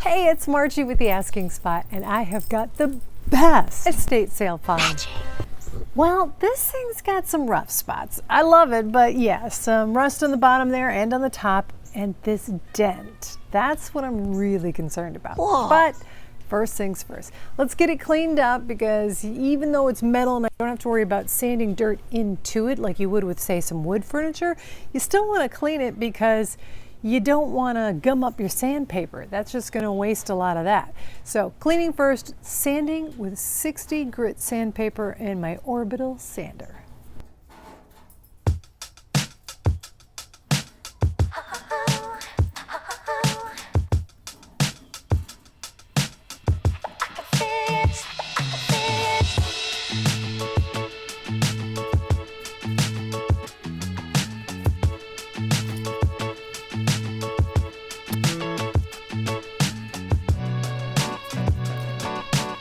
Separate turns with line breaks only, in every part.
Hey, it's Margie with the Asking Spot, and I have got the best estate sale find. Well, this thing's got some rough spots. I love it, but yeah, some rust on the bottom there and on the top, and this dent. That's what I'm really concerned about.
Whoa.
But first things first, let's get it cleaned up, because even though it's metal and I don't have to worry about sanding dirt into it like you would with, say, some wood furniture, you still want to clean it because you don't want to gum up your sandpaper. That's just going to waste a lot of that. So cleaning first, sanding with 60 grit sandpaper and my orbital sander.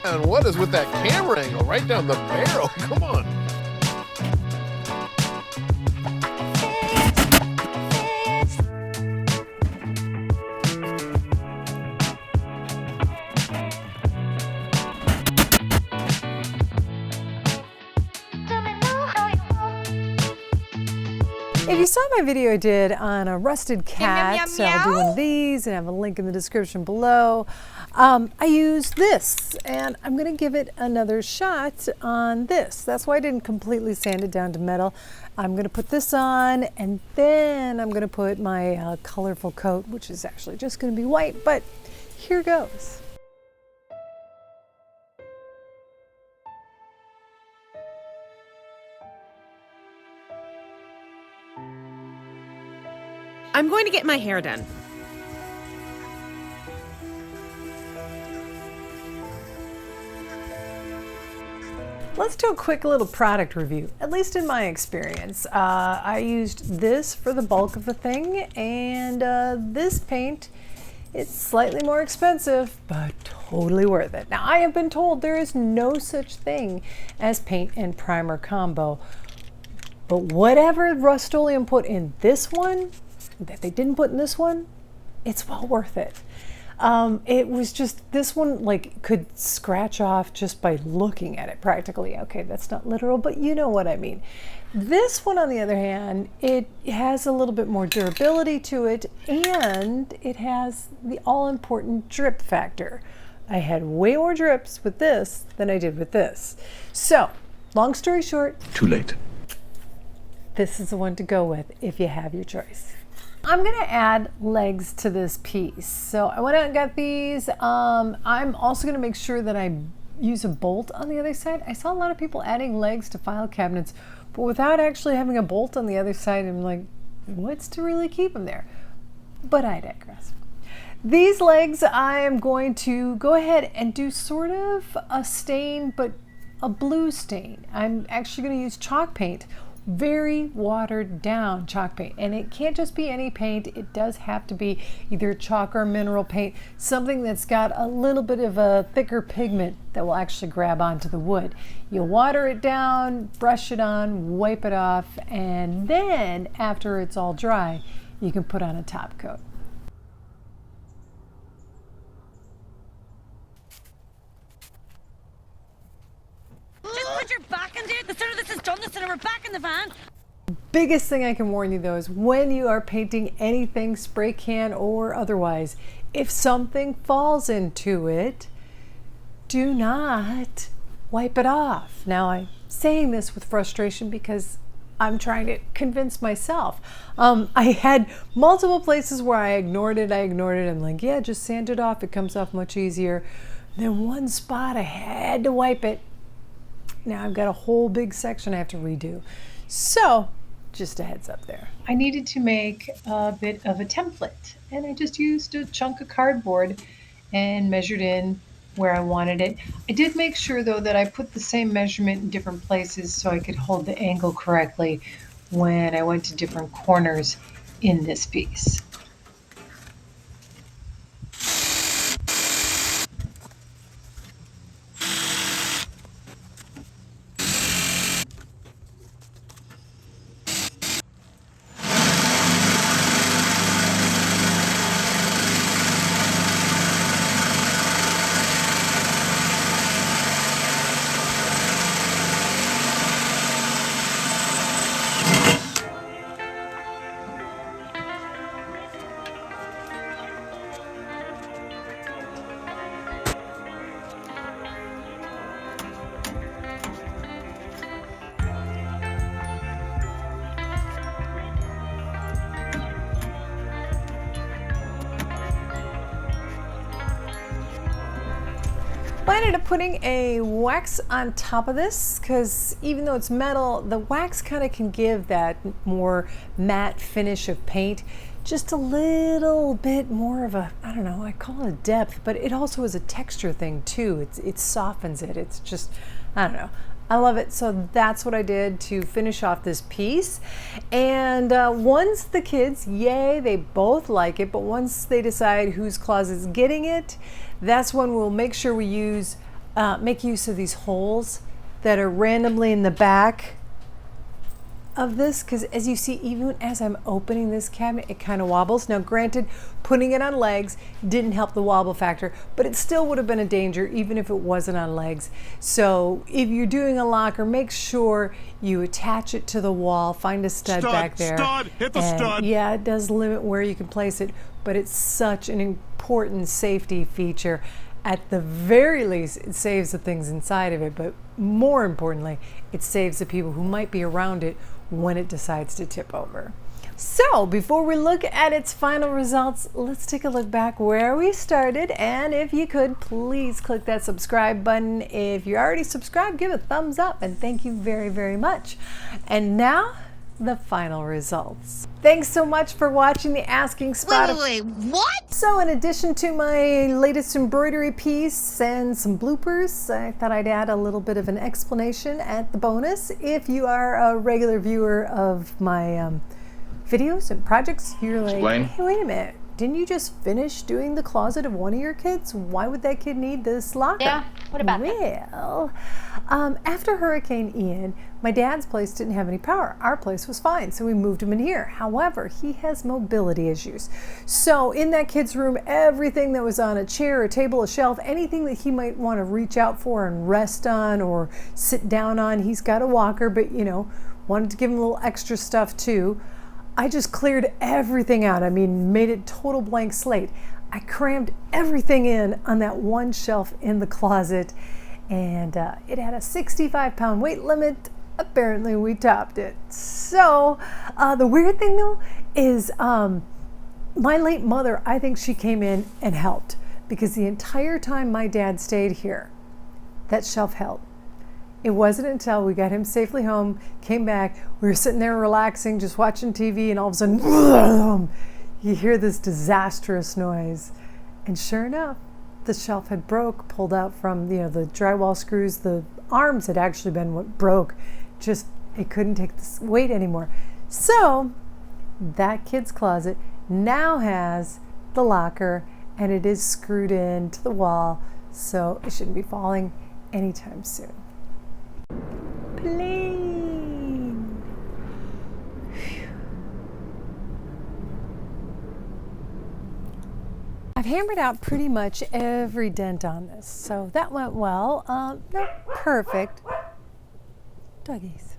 And what is with that camera angle right down the barrel? Come on.
If you saw my video I did on a rusted cat,
meow,
so I'll do one of these and I have a link in the description below. I used this, and I'm going to give it another shot on this. That's why I didn't completely sand it down to metal. I'm going to put this on, and then I'm going to put my colorful coat, which is actually just going to be white, but here goes.
I'm going to get my hair done.
Let's do a quick little product review, at least in my experience. I used this for the bulk of the thing, and this paint, it's slightly more expensive, but totally worth it. Now, I have been told there is no such thing as paint and primer combo, but whatever Rust-Oleum put in this one, that they didn't put in this one, it's well worth it. It was just, this one like could scratch off just by looking at it practically. Okay, that's not literal, but you know what I mean. This one, on the other hand, it has a little bit more durability to it, and it has the all-important drip factor. I had way more drips with this than I did with this. So, long story short,
too late.
This is the one to go with if you have your choice. I'm going to add legs to this piece. So I went out and got these. I'm also going to make sure that I use a bolt on the other side. I saw a lot of people adding legs to file cabinets, but without actually having a bolt on the other side. I'm like, what's to really keep them there? But I digress. These legs, I am going to go ahead and do sort of a stain, but a blue stain. I'm actually going to use chalk paint. Very watered down chalk paint, and it can't just be any paint. It does have to be either chalk or mineral paint, something that's got a little bit of a thicker pigment that will actually grab onto the wood. You'll water it down, brush it on, wipe it off, and then after it's all dry, you can put on a top coat.
Put your back into it. The sooner this is done, the sooner we're back in the van.
Biggest thing I can warn you though is when you are painting anything, spray can or otherwise, if something falls into it, do not wipe it off. Now, I'm saying this with frustration because I'm trying to convince myself. I had multiple places where I ignored it. I'm like, yeah, just sand it off. It comes off much easier. Then one spot I had to wipe it. Now I've got a whole big section I have to redo. So, just a heads up there. I needed to make a bit of a template, and I just used a chunk of cardboard and measured in where I wanted it. I did make sure though that I put the same measurement in different places so I could hold the angle correctly when I went to different corners in this piece. I ended up putting a wax on top of this because even though it's metal, the wax kind of can give that more matte finish of paint just a little bit more of a, I don't know, I call it a depth, but it also is a texture thing too. It softens it. It's just, I don't know. I love it. So that's what I did to finish off this piece. And once the kids, yay, they both like it, but once they decide whose closet's getting it, that's when we'll make sure we make use of these holes that are randomly in the back of this, because as you see, even as I'm opening this cabinet, it kind of wobbles. Now granted, putting it on legs didn't help the wobble factor, but it still would have been a danger even if it wasn't on legs. So if you're doing a locker, make sure you attach it to the wall, find a stud back there.
Hit the stud.
Yeah, it does limit where you can place it, but it's such an important safety feature. At the very least, it saves the things inside of it, but more importantly, it saves the people who might be around it when it decides to tip over. So before we look at its final results, let's take a look back where we started. And if you could, please click that subscribe button. If you're already subscribed, give a thumbs up, and thank you very, very much. And now, the final results. Thanks so much for watching the Asking Spot.
Wait, what?
So in addition to my latest embroidery piece and some bloopers, I thought I'd add a little bit of an explanation at the bonus. If you are a regular viewer of my videos and projects, you're like, hey, wait a minute. Didn't you just finish doing the closet of one of your kids? Why would that kid need this locker?
Yeah, what about that?
Well, after Hurricane Ian, my dad's place didn't have any power. Our place was fine, so we moved him in here. However, he has mobility issues. So in that kid's room, everything that was on a chair, a table, a shelf, anything that he might want to reach out for and rest on or sit down on, he's got a walker, but you know, wanted to give him a little extra stuff too. I just cleared everything out. I mean, made it total blank slate. I crammed everything in on that one shelf in the closet, and it had a 65-pound weight limit. Apparently we topped it. So the weird thing though is my late mother, I think she came in and helped, because the entire time my dad stayed here, that shelf held. It wasn't until we got him safely home, came back, we were sitting there relaxing, just watching TV, and all of a sudden, you hear this disastrous noise. And sure enough, the shelf had broke, pulled out from the drywall screws. The arms had actually been what broke. Just, it couldn't take the weight anymore. So that kid's closet now has the locker, and it is screwed into the wall, so it shouldn't be falling anytime soon. Plane. I've hammered out pretty much every dent on this, so that went well. Not perfect. Doggies.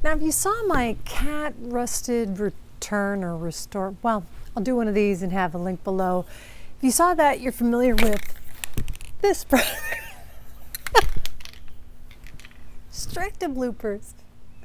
Now, if you saw my cat rusted return or restore, well, I'll do one of these and have a link below. If you saw that, you're familiar with this product. Straight to bloopers.